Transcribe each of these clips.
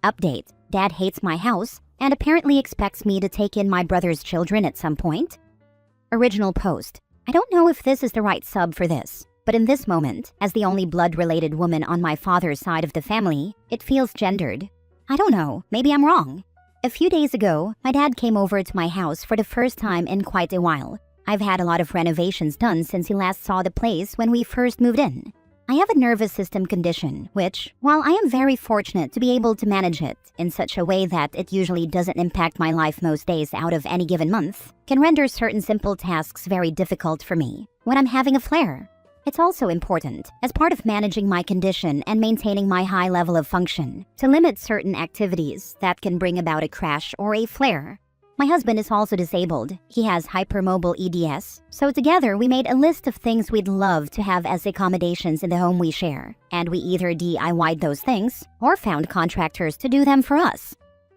Update: Dad hates my house and apparently expects me to take in my brother's children at some point. Original post: I don't know if this is the right sub for this, but in this moment, as the only blood-related woman on my father's side of the family, it feels gendered. I don't know, maybe I'm wrong. A few days ago, my dad came over to my house for the first time in quite a while. I've had a lot of renovations done since he last saw the place when we first moved in. I have a nervous system condition, which, while I am very fortunate to be able to manage it in such a way that it usually doesn't impact my life most days out of any given month, can render certain simple tasks very difficult for me when I'm having a flare. It's also important, as part of managing my condition and maintaining my high level of function, to limit certain activities that can bring about a crash or a flare. My husband is also disabled. He has hypermobile EDS, so together we made a list of things we'd love to have as accommodations in the home we share, and we either DIY'd those things or found contractors to do them for us.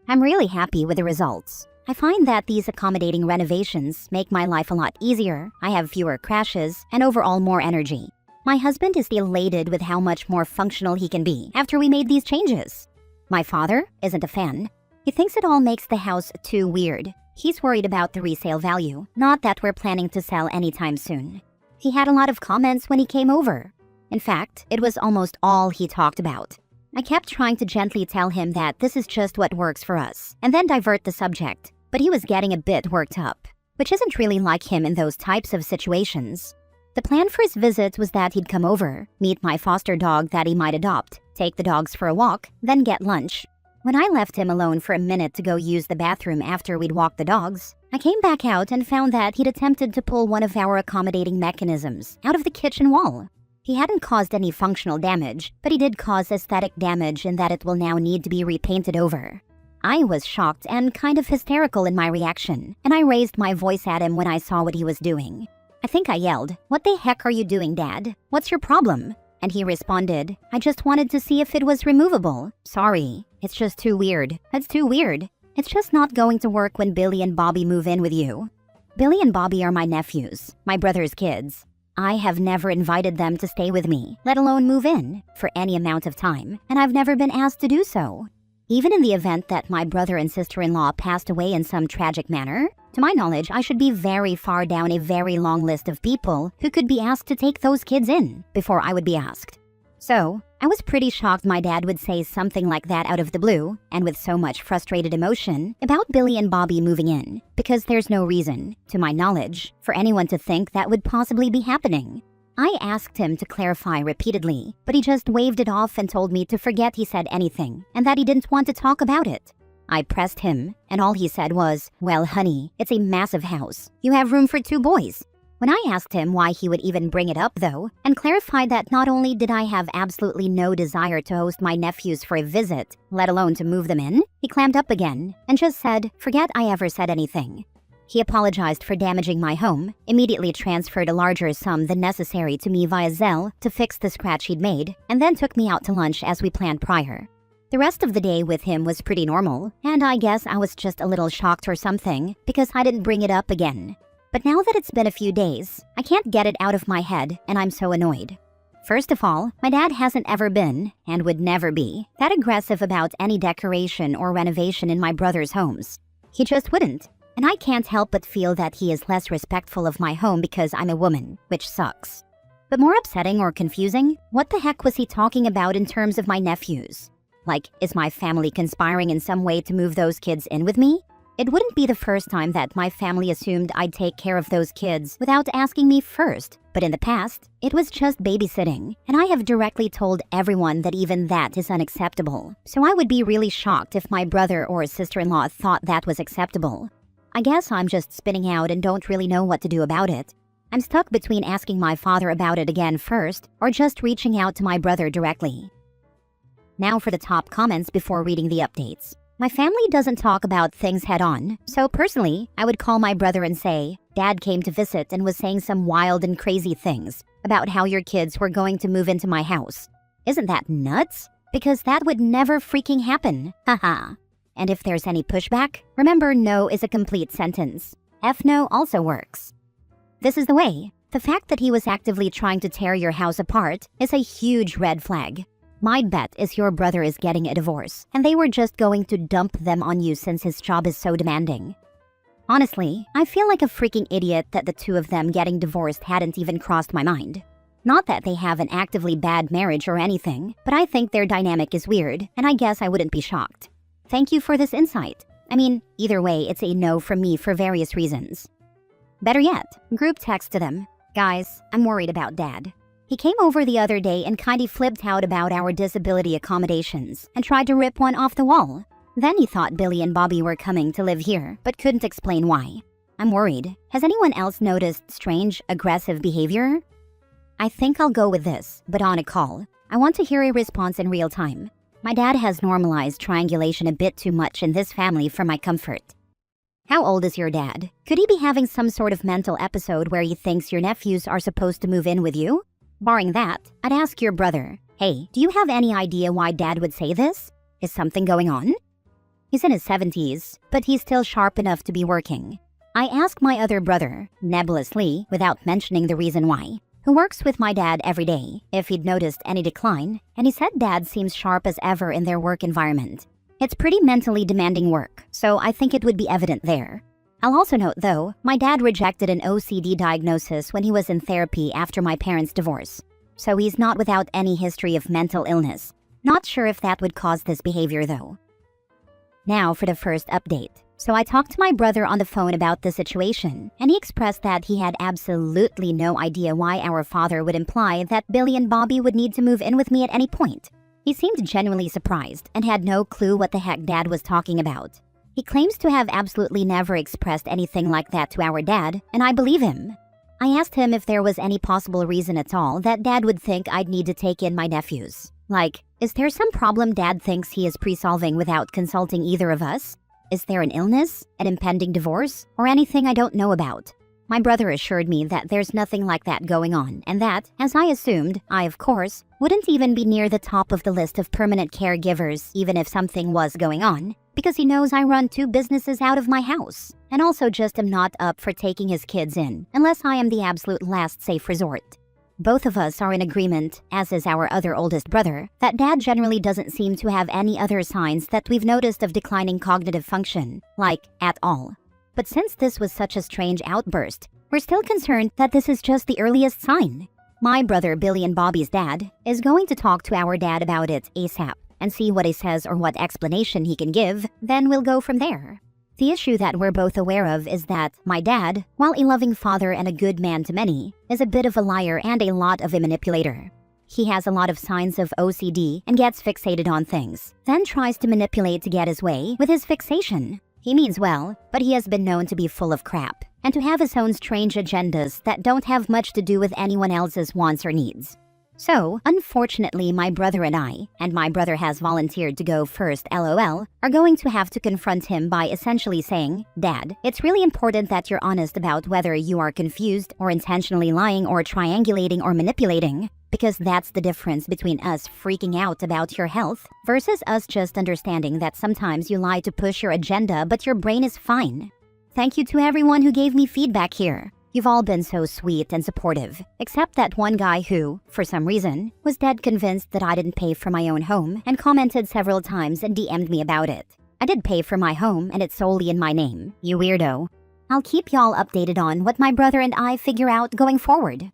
I'm really happy with the results. I find that these accommodating renovations make my life a lot easier, I have fewer crashes, and overall more energy. My husband is elated with how much more functional he can be after we made these changes. My father isn't a fan. He thinks it all makes the house too weird. He's worried about the resale value, not that we're planning to sell anytime soon. He had a lot of comments when he came over. In fact, it was almost all he talked about. I kept trying to gently tell him that this is just what works for us, and then divert the subject, but he was getting a bit worked up, which isn't really like him in those types of situations. The plan for his visit was that he'd come over, meet my foster dog that he might adopt, take the dogs for a walk, then get lunch. When I left him alone for a minute to go use the bathroom after we'd walked the dogs, I came back out and found that he'd attempted to pull one of our accommodating mechanisms out of the kitchen wall. He hadn't caused any functional damage, but he did cause aesthetic damage in that it will now need to be repainted over. I was shocked and kind of hysterical in my reaction, and I raised my voice at him when I saw what he was doing. I think I yelled, "What the heck are you doing, Dad? What's your problem?" And he responded, "I just wanted to see if it was removable. Sorry, it's just too weird. It's too weird. It's just not going to work when Billy and Bobby move in with you." Billy and Bobby are my nephews, my brother's kids. I have never invited them to stay with me, let alone move in, for any amount of time, and I've never been asked to do so. Even in the event that my brother and sister-in-law passed away in some tragic manner, to my knowledge, I should be very far down a very long list of people who could be asked to take those kids in before I would be asked. So, I was pretty shocked my dad would say something like that out of the blue, and with so much frustrated emotion, about Billy and Bobby moving in, because there's no reason, to my knowledge, for anyone to think that would possibly be happening. I asked him to clarify repeatedly, but he just waved it off and told me to forget he said anything, and that he didn't want to talk about it. I pressed him, and all he said was, "Well, honey, it's a massive house. You have room for 2 boys. When I asked him why he would even bring it up, though, and clarified that not only did I have absolutely no desire to host my nephews for a visit, let alone to move them in, he clammed up again and just said, "Forget I ever said anything." He apologized for damaging my home, immediately transferred a larger sum than necessary to me via Zelle to fix the scratch he'd made, and then took me out to lunch as we planned prior. The rest of the day with him was pretty normal, and I guess I was just a little shocked or something because I didn't bring it up again. But now that it's been a few days, I can't get it out of my head, and I'm so annoyed. First of all, my dad hasn't ever been, and would never be, that aggressive about any decoration or renovation in my brother's homes. He just wouldn't. And I can't help but feel that he is less respectful of my home because I'm a woman, which sucks. But more upsetting or confusing, what the heck was he talking about in terms of my nephews? Like, is my family conspiring in some way to move those kids in with me? It wouldn't be the first time that my family assumed I'd take care of those kids without asking me first, but in the past, it was just babysitting, and I have directly told everyone that even that is unacceptable. So I would be really shocked if my brother or sister-in-law thought that was acceptable. I guess I'm just spinning out and don't really know what to do about it. I'm stuck between asking my father about it again first, or just reaching out to my brother directly. Now for the top comments before reading the updates. My family doesn't talk about things head-on, so personally, I would call my brother and say, "Dad came to visit and was saying some wild and crazy things about how your kids were going to move into my house. Isn't that nuts? Because that would never freaking happen. Haha." And if there's any pushback, remember no is a complete sentence. F no also works. This is the way. The fact that he was actively trying to tear your house apart is a huge red flag. My bet is your brother is getting a divorce, and they were just going to dump them on you since his job is so demanding. Honestly, I feel like a freaking idiot that the two of them getting divorced hadn't even crossed my mind. Not that they have an actively bad marriage or anything, but I think their dynamic is weird, and I guess I wouldn't be shocked. Thank you for this insight. I mean, either way, it's a no from me for various reasons. Better yet, group text to them. Guys, I'm worried about Dad. He came over the other day and kinda flipped out about our disability accommodations and tried to rip one off the wall. Then he thought Billy and Bobby were coming to live here, but couldn't explain why. I'm worried. Has anyone else noticed strange, aggressive behavior? I think I'll go with this, but on a call. I want to hear a response in real time. My dad has normalized triangulation a bit too much in this family for my comfort. How old is your dad? Could he be having some sort of mental episode where he thinks your nephews are supposed to move in with you? Barring that, I'd ask your brother, hey, do you have any idea why Dad would say this? Is something going on? He's in his 70s, but he's still sharp enough to be working. I asked my other brother, nebulously, without mentioning the reason why, who works with my dad every day, if he'd noticed any decline, and he said Dad seems sharp as ever in their work environment. It's pretty mentally demanding work, so I think it would be evident there. I'll also note, though, my dad rejected an OCD diagnosis when he was in therapy after my parents' divorce, so he's not without any history of mental illness. Not sure if that would cause this behavior, though. Now for the first update. So I talked to my brother on the phone about the situation, and he expressed that he had absolutely no idea why our father would imply that Billy and Bobby would need to move in with me at any point. He seemed genuinely surprised and had no clue what the heck Dad was talking about. He claims to have absolutely never expressed anything like that to our dad, and I believe him. I asked him if there was any possible reason at all that Dad would think I'd need to take in my nephews. Like, is there some problem Dad thinks he is pre-solving without consulting either of us? Is there an illness, an impending divorce, or anything I don't know about? My brother assured me that there's nothing like that going on, and that, as I assumed, I, of course, wouldn't even be near the top of the list of permanent caregivers even if something was going on, because he knows I run 2 businesses out of my house, and also just am not up for taking his kids in, unless I am the absolute last safe resort. Both of us are in agreement, as is our other oldest brother, that Dad generally doesn't seem to have any other signs that we've noticed of declining cognitive function, like, at all. But since this was such a strange outburst, we're still concerned that this is just the earliest sign. My brother Billy and Bobby's dad is going to talk to our dad about it ASAP and see what he says or what explanation he can give, then we'll go from there. The issue that we're both aware of is that my dad, while a loving father and a good man to many, is a bit of a liar and a lot of a manipulator. He has a lot of signs of OCD and gets fixated on things, then tries to manipulate to get his way with his fixation. He means well, but he has been known to be full of crap and to have his own strange agendas that don't have much to do with anyone else's wants or needs. So, unfortunately, my brother and my brother has volunteered to go first LOL, are going to have to confront him by essentially saying, Dad, it's really important that you're honest about whether you are confused or intentionally lying or triangulating or manipulating, because that's the difference between us freaking out about your health versus us just understanding that sometimes you lie to push your agenda but your brain is fine. Thank you to everyone who gave me feedback here. You've all been so sweet and supportive, except that one guy who, for some reason, was dead convinced that I didn't pay for my own home and commented several times and DM'd me about it. I did pay for my home and it's solely in my name, you weirdo. I'll keep y'all updated on what my brother and I figure out going forward.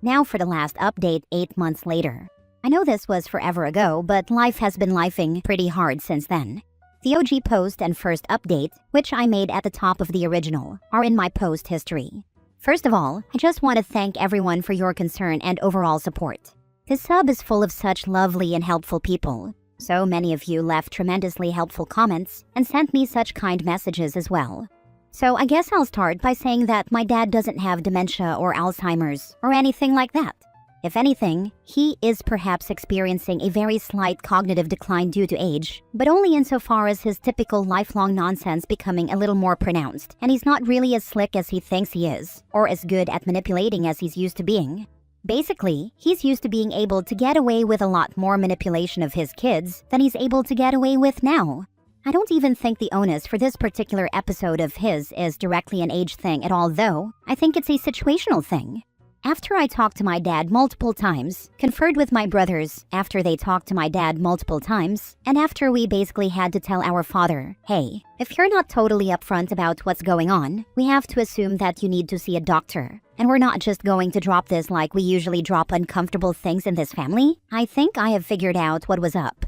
Now for the last update 8 months later. I know this was forever ago, but life has been lifing pretty hard since then. The OG post and first update, which I made at the top of the original, are in my post history. First of all, I just want to thank everyone for your concern and overall support. This sub is full of such lovely and helpful people. So many of you left tremendously helpful comments and sent me such kind messages as well. So I guess I'll start by saying that my dad doesn't have dementia or Alzheimer's or anything like that. If anything, he is perhaps experiencing a very slight cognitive decline due to age, but only insofar as his typical lifelong nonsense becoming a little more pronounced, and he's not really as slick as he thinks he is, or as good at manipulating as he's used to being. Basically, he's used to being able to get away with a lot more manipulation of his kids than he's able to get away with now. I don't even think the onus for this particular episode of his is directly an age thing at all, though. I think it's a situational thing. After I talked to my dad multiple times, conferred with my brothers after they talked to my dad multiple times, and after we basically had to tell our father, hey, if you're not totally upfront about what's going on, we have to assume that you need to see a doctor. And we're not just going to drop this like we usually drop uncomfortable things in this family. I think I have figured out what was up.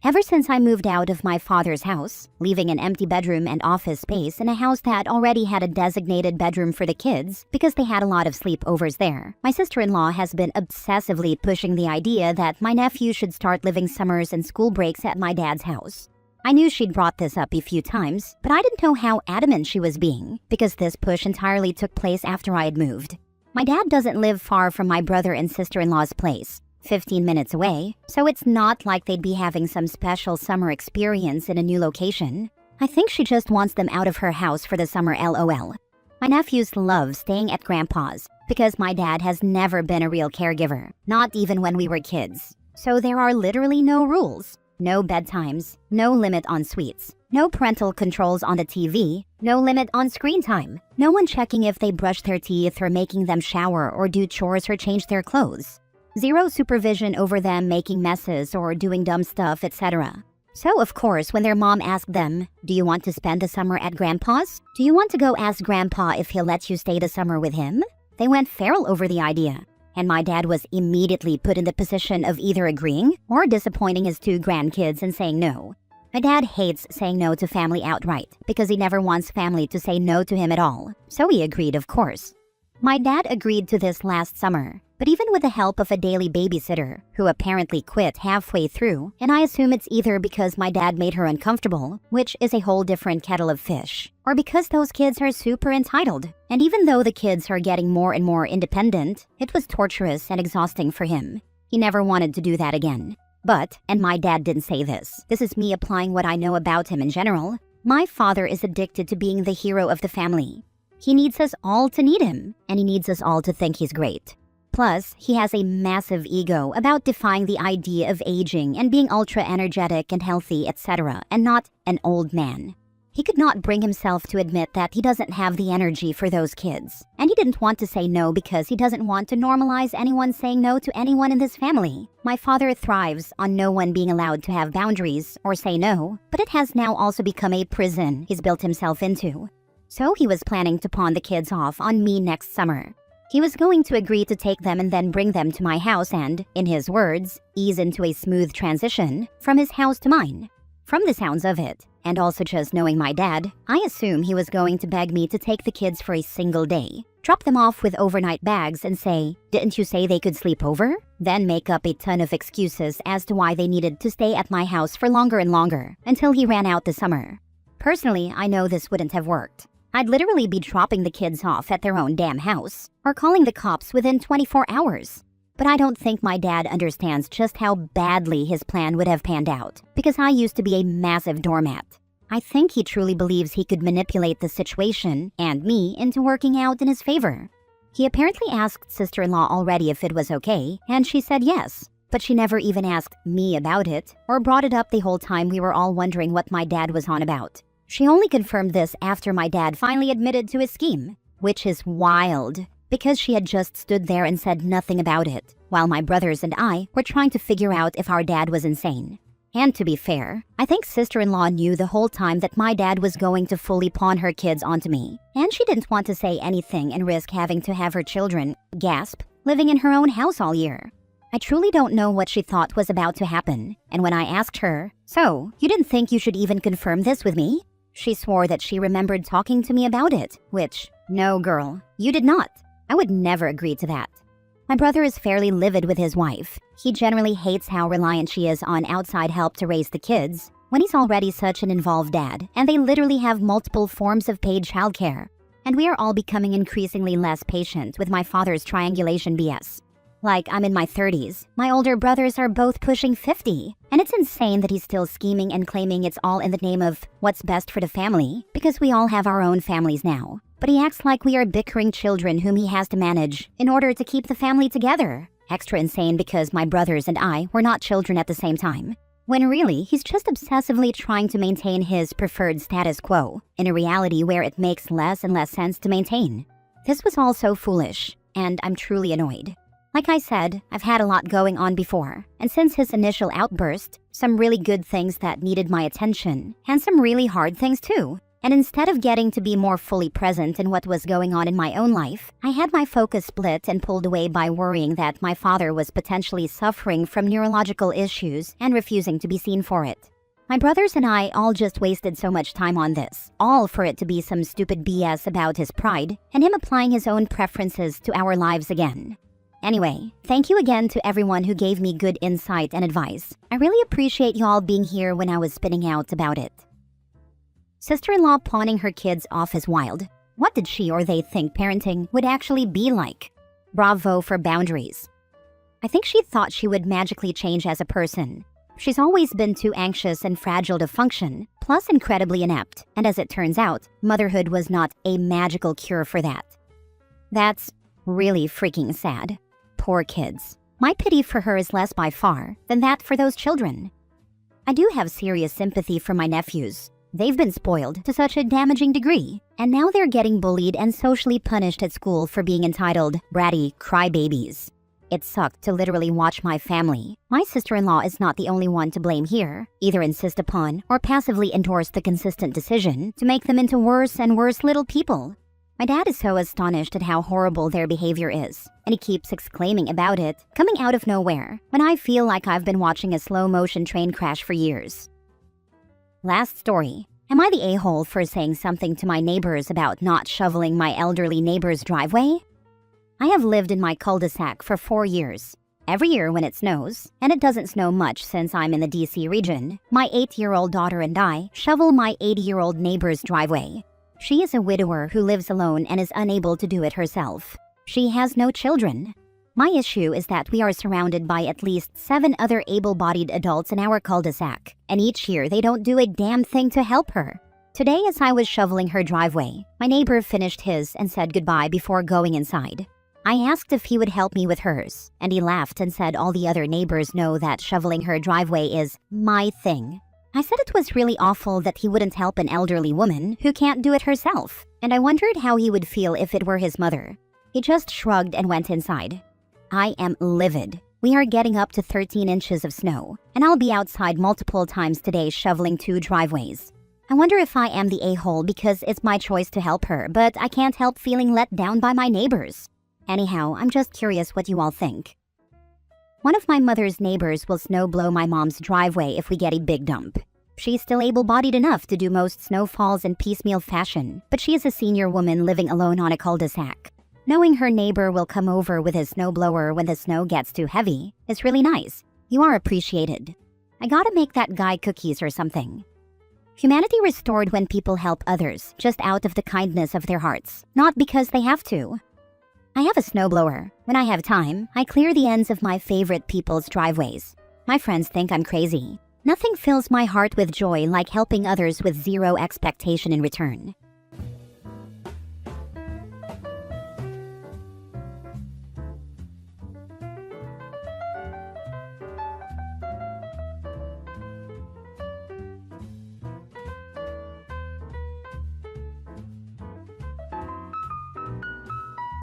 Ever since I moved out of my father's house, leaving an empty bedroom and office space in a house that already had a designated bedroom for the kids because they had a lot of sleepovers there, my sister-in-law has been obsessively pushing the idea that my nephew should start living summers and school breaks at my dad's house. I knew she'd brought this up a few times, but I didn't know how adamant she was being because this push entirely took place after I had moved. My dad doesn't live far from my brother and sister-in-law's place, 15 minutes away, so it's not like they'd be having some special summer experience in a new location. I think she just wants them out of her house for the summer LOL. My nephews love staying at Grandpa's because my dad has never been a real caregiver, not even when we were kids. So there are literally no rules. No bedtimes, no limit on sweets, no parental controls on the TV, no limit on screen time, no one checking if they brush their teeth or making them shower or do chores or change their clothes. Zero supervision over them making messes or doing dumb stuff, etc. So, of course, when their mom asked them, do you want to spend the summer at Grandpa's? Do you want to go ask Grandpa if he'll let you stay the summer with him? They went feral over the idea. And my dad was immediately put in the position of either agreeing or disappointing his two grandkids and saying no. My dad hates saying no to family outright because he never wants family to say no to him at all. So he agreed, of course. My dad agreed to this last summer, but even with the help of a daily babysitter, who apparently quit halfway through, and I assume it's either because my dad made her uncomfortable, which is a whole different kettle of fish, or because those kids are super entitled. And even though the kids are getting more and more independent, it was torturous and exhausting for him. He never wanted to do that again. But, and my dad didn't say this is me applying what I know about him in general, my father is addicted to being the hero of the family. He needs us all to need him, and he needs us all to think he's great. Plus, he has a massive ego about defying the idea of aging and being ultra-energetic and healthy, etc., and not an old man. He could not bring himself to admit that he doesn't have the energy for those kids, and he didn't want to say no because he doesn't want to normalize anyone saying no to anyone in this family. My father thrives on no one being allowed to have boundaries or say no, but it has now also become a prison he's built himself into. So he was planning to pawn the kids off on me next summer. He was going to agree to take them and then bring them to my house and, in his words, ease into a smooth transition from his house to mine. From the sounds of it, and also just knowing my dad, I assume he was going to beg me to take the kids for a single day, drop them off with overnight bags and say, didn't you say they could sleep over? Then make up a ton of excuses as to why they needed to stay at my house for longer and longer until he ran out the summer. Personally, I know this wouldn't have worked. I'd literally be dropping the kids off at their own damn house, or calling the cops within 24 hours. But I don't think my dad understands just how badly his plan would have panned out, because I used to be a massive doormat. I think he truly believes he could manipulate the situation, and me, into working out in his favor. He apparently asked sister-in-law already if it was okay, and she said yes. But she never even asked me about it, or brought it up the whole time we were all wondering what my dad was on about. She only confirmed this after my dad finally admitted to his scheme, which is wild, because she had just stood there and said nothing about it, while my brothers and I were trying to figure out if our dad was insane. And to be fair, I think sister-in-law knew the whole time that my dad was going to fully pawn her kids onto me, and she didn't want to say anything and risk having to have her children, gasp, living in her own house all year. I truly don't know what she thought was about to happen, and when I asked her, so, you didn't think you should even confirm this with me? She swore that she remembered talking to me about it, which, no girl, you did not. I would never agree to that. My brother is fairly livid with his wife. He generally hates how reliant she is on outside help to raise the kids, when he's already such an involved dad, and they literally have multiple forms of paid childcare. And we are all becoming increasingly less patient with my father's triangulation BS. Like, I'm in my 30s, my older brothers are both pushing 50, and it's insane that he's still scheming and claiming it's all in the name of what's best for the family, because we all have our own families now. But he acts like we are bickering children whom he has to manage in order to keep the family together. Extra insane because my brothers and I were not children at the same time. When really, he's just obsessively trying to maintain his preferred status quo, in a reality where it makes less and less sense to maintain. This was all so foolish. and I'm truly annoyed. Like I said, I've had a lot going on before, and since his initial outburst, some really good things that needed my attention, and some really hard things too. And instead of getting to be more fully present in what was going on in my own life, I had my focus split and pulled away by worrying that my father was potentially suffering from neurological issues and refusing to be seen for it. My brothers and I all just wasted so much time on this, all for it to be some stupid BS about his pride and him applying his own preferences to our lives again. Anyway, thank you again to everyone who gave me good insight and advice. I really appreciate y'all being here when I was spinning out about it. Sister-in-law pawning her kids off is wild. What did she or they think parenting would actually be like? Bravo for boundaries. I think she thought she would magically change as a person. She's always been too anxious and fragile to function, plus incredibly inept, and as it turns out, motherhood was not a magical cure for that. That's really freaking sad. Poor kids. My pity for her is less by far than that for those children. I do have serious sympathy for my nephews. They've been spoiled to such a damaging degree, and now they're getting bullied and socially punished at school for being entitled bratty crybabies. It sucked to literally watch my family. My sister-in-law is not the only one to blame here. Either insist upon or passively endorse the consistent decision to make them into worse and worse little people. My dad is so astonished at how horrible their behavior is, and he keeps exclaiming about it, coming out of nowhere, when I feel like I've been watching a slow-motion train crash for years. Last story. Am I the a-hole for saying something to my neighbors about not shoveling my elderly neighbor's driveway? I have lived in my cul-de-sac for 4 years. Every year when it snows, and it doesn't snow much since I'm in the DC region, my 8-year-old daughter and I shovel my 80-year-old neighbor's driveway. She is a widower who lives alone and is unable to do it herself. She has no children. My issue is that we are surrounded by at least 7 other able-bodied adults in our cul-de-sac, and each year they don't do a damn thing to help her. Today, as I was shoveling her driveway, my neighbor finished his and said goodbye before going inside. I asked if he would help me with hers, and he laughed and said all the other neighbors know that shoveling her driveway is my thing. I said it was really awful that he wouldn't help an elderly woman who can't do it herself, and I wondered how he would feel if it were his mother. He just shrugged and went inside. I am livid. We are getting up to 13 inches of snow, and I'll be outside multiple times today shoveling 2 driveways. I wonder if I am the a-hole because it's my choice to help her, but I can't help feeling let down by my neighbors. Anyhow, I'm just curious what you all think. One of my mother's neighbors will snow blow my mom's driveway if we get a big dump. She's still able-bodied enough to do most snowfalls in piecemeal fashion, but she is a senior woman living alone on a cul-de-sac. Knowing her neighbor will come over with his snowblower when the snow gets too heavy is really nice. You are appreciated. I gotta make that guy cookies or something. Humanity restored when people help others, just out of the kindness of their hearts, not because they have to. I have a snowblower. When I have time, I clear the ends of my favorite people's driveways. My friends think I'm crazy. Nothing fills my heart with joy like helping others with zero expectation in return.